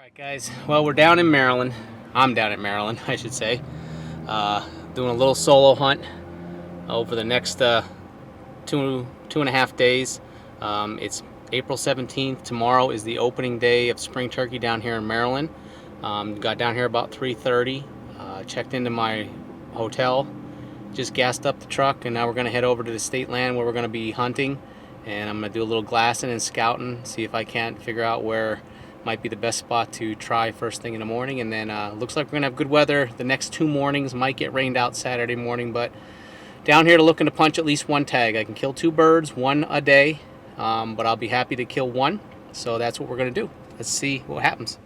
Alright guys, well we're down in Maryland. I'm down in Maryland, I should say. Doing a little solo hunt over the next two and a half days. It's April 17th. Tomorrow is the opening day of spring turkey down here in Maryland. Got down here about 3:30, checked into my hotel, just gassed up the truck, and now we're going to head over to the state land where we're going to be hunting. And I'm going to do a little glassing and scouting, see if I can't figure out where might be the best spot to try first thing in the morning. And then looks like we're gonna have good weather the next 2 mornings. Might get rained out Saturday morning, but down here to looking to punch at least 1 tag. I can kill 2 birds, 1 a day, but I'll be happy to kill 1. So that's what we're gonna do. Let's see what happens.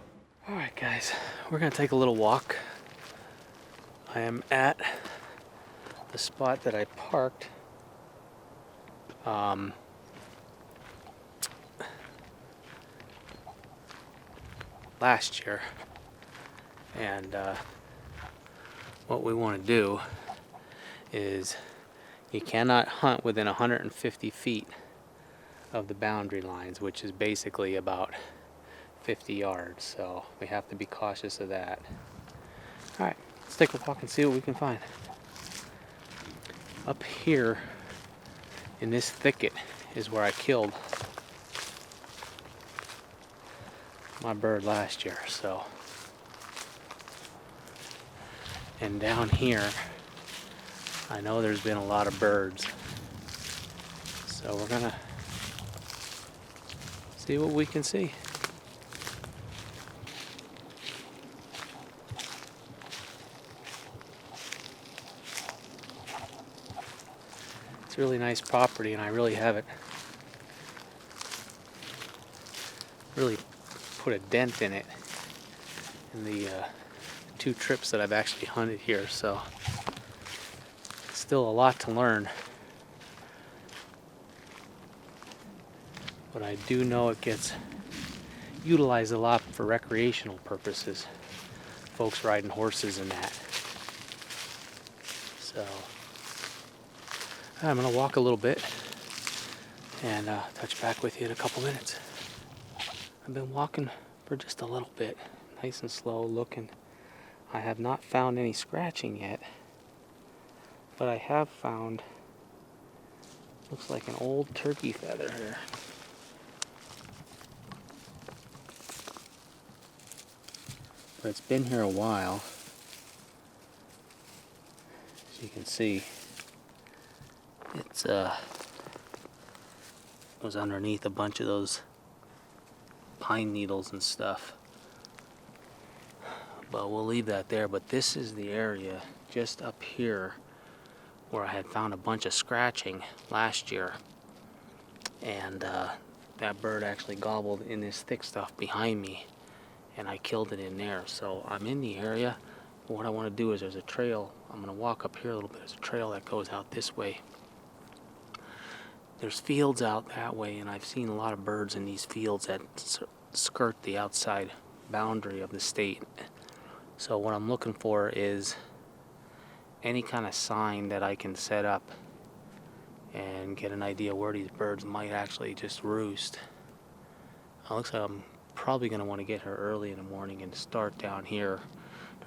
All right guys, we're gonna take a little walk. I am at the spot that I parked last year, and what we want to do is, you cannot hunt within 150 feet of the boundary lines, which is basically about 50 yards, so we have to be cautious of that. Alright, let's take a walk and see what we can find. Up here in this thicket is where I killed my bird last year, so. And down here, I know there's been a lot of birds, so we're gonna see what we can see. It's really nice property, and I really haven't really put a dent in it in the 2 trips that I've actually hunted here, so still a lot to learn, but I do know it gets utilized a lot for recreational purposes, folks riding horses and that. So I'm gonna walk a little bit and touch back with you in a couple minutes. I've been walking for just a little bit, nice and slow looking. I have not found any scratching yet, but I have found, looks like an old turkey feather here. But it's been here a while. As you can see, it's was underneath a bunch of those pine needles and stuff, but we'll leave that there. But this is the area just up here where I had found a bunch of scratching last year, and that bird actually gobbled in this thick stuff behind me, and I killed it in there. So I'm in the area, but what I want to do is, there's a trail, I'm going to walk up here a little bit. There's a trail that goes out this way. There's fields out that way, and I've seen a lot of birds in these fields that skirt the outside boundary of the state. So what I'm looking for is any kind of sign that I can set up and get an idea where these birds might actually just roost. It looks like I'm probably going to want to get here early in the morning and start down here.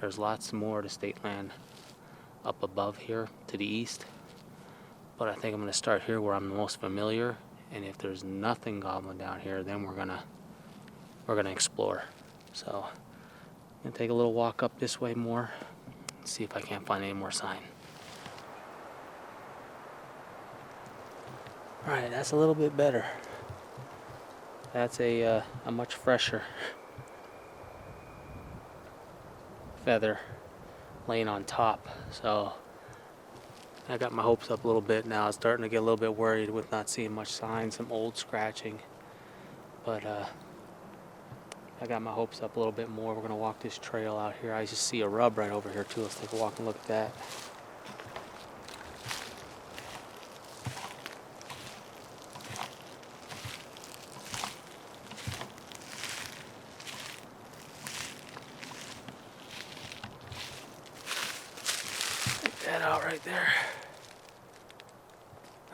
There's lots more to state land up above here to the east, but I think I'm going to start here where I'm the most familiar, and if there's nothing gobbling down here, then we're gonna explore. So I'm going to take a little walk up this way more, see if I can't find any more sign. Alright, that's a little bit better. That's a much fresher feather laying on top. So I got my hopes up a little bit now. I was starting to get a little bit worried with not seeing much sign, some old scratching. But I got my hopes up a little bit more. We're going to walk this trail out here. I just see a rub right over here too. Let's take a walk and look at that. Take that out right there.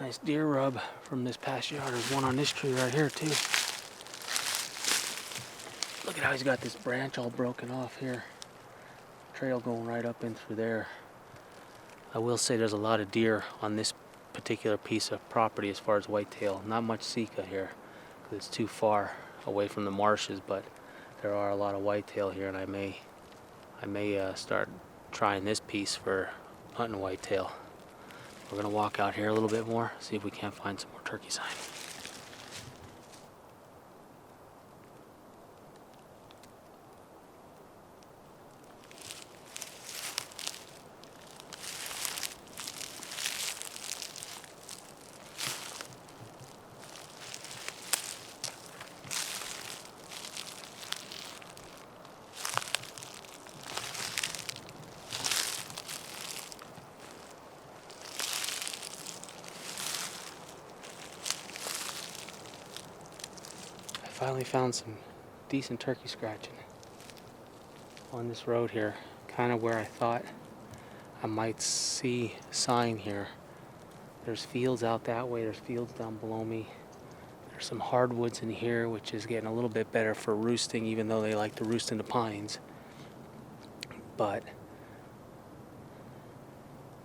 Nice deer rub from this past year. There's one on this tree right here too. Look at how he's got this branch all broken off here. Trail going right up in through there. I will say there's a lot of deer on this particular piece of property as far as whitetail. Not much sika here because it's too far away from the marshes, but there are a lot of whitetail here, and I may start trying this piece for hunting whitetail. We're gonna walk out here a little bit more, see if we can't find some more turkey sign. Finally found some decent turkey scratching on this road here, kind of where I thought I might see sign here. There's fields out that way, there's fields down below me. There's some hardwoods in here, which is getting a little bit better for roosting, even though they like to roost in the pines. But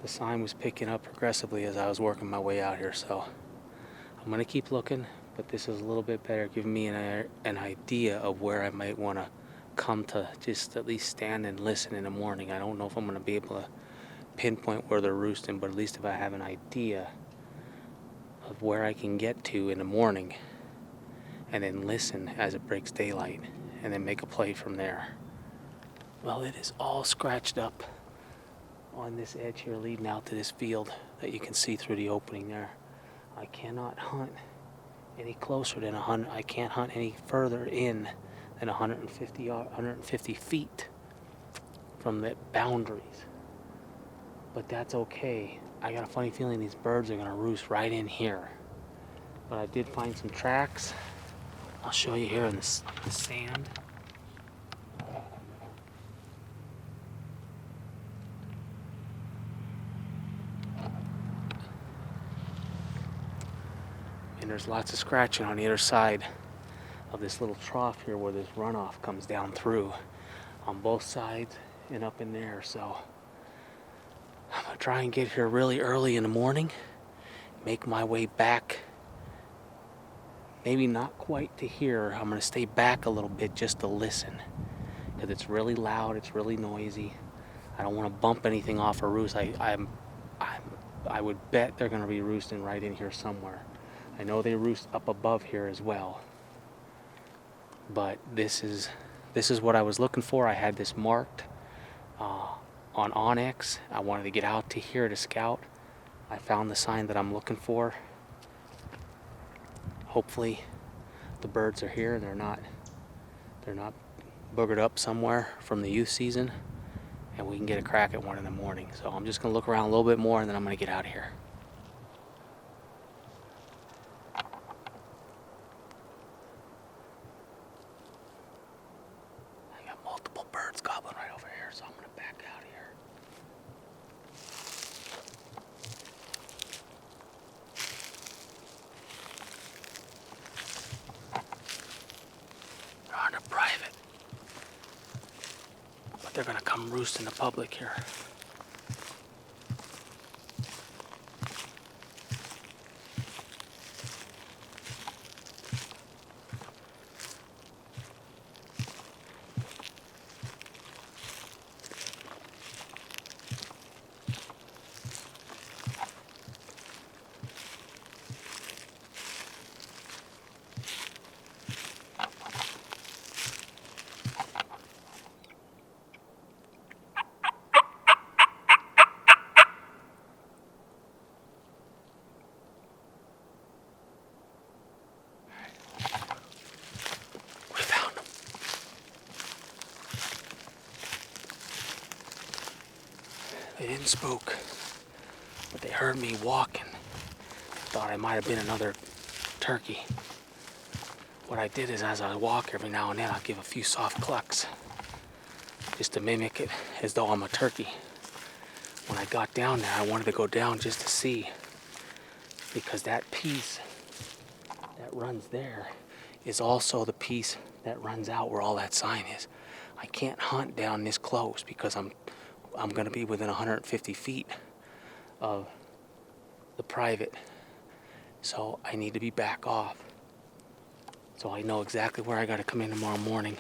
the sign was picking up progressively as I was working my way out here, so I'm gonna keep looking. But this is a little bit better, giving me an idea of where I might want to come to just at least stand and listen in the morning. I don't know if I'm going to be able to pinpoint where they're roosting, but at least if I have an idea of where I can get to in the morning and then listen as it breaks daylight and then make a play from there. Well, it is all scratched up on this edge here leading out to this field that you can see through the opening there. I cannot hunt any closer than 100. I can't hunt any further in than 150 feet from the boundaries. But that's okay. I got a funny feeling these birds are going to roost right in here. But I did find some tracks. I'll show you here in the sand. And there's lots of scratching on the other side of this little trough here where this runoff comes down through on both sides and up in there. So I'm gonna try and get here really early in the morning, make my way back, maybe not quite to here. I'm gonna stay back a little bit just to listen because it's really loud, it's really noisy. I don't want to bump anything off a roost. I would bet they're gonna be roosting right in here somewhere. I know they roost up above here as well, but this is what I was looking for. I had this marked on Onyx. I wanted to get out to here to scout. I found the sign that I'm looking for. Hopefully the birds are here and they're not boogered up somewhere from the youth season, and we can get a crack at one in the morning. So I'm just gonna look around a little bit more and then I'm gonna get out of here. Birds gobbling right over here, so I'm gonna back out here. They're on a private, but they're gonna come roost in the public here. They didn't spook, but they heard me walking. Thought I might have been another turkey. What I did is, as I walk every now and then, I'll give a few soft clucks just to mimic it as though I'm a turkey. When I got down there, I wanted to go down just to see, because that piece that runs there is also the piece that runs out where all that sign is. I can't hunt down this close because I'm going to be within 150 feet of the private. So I need to be back off. So I know exactly where I got to come in tomorrow morning.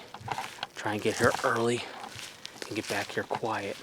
Try and get here early and get back here quiet.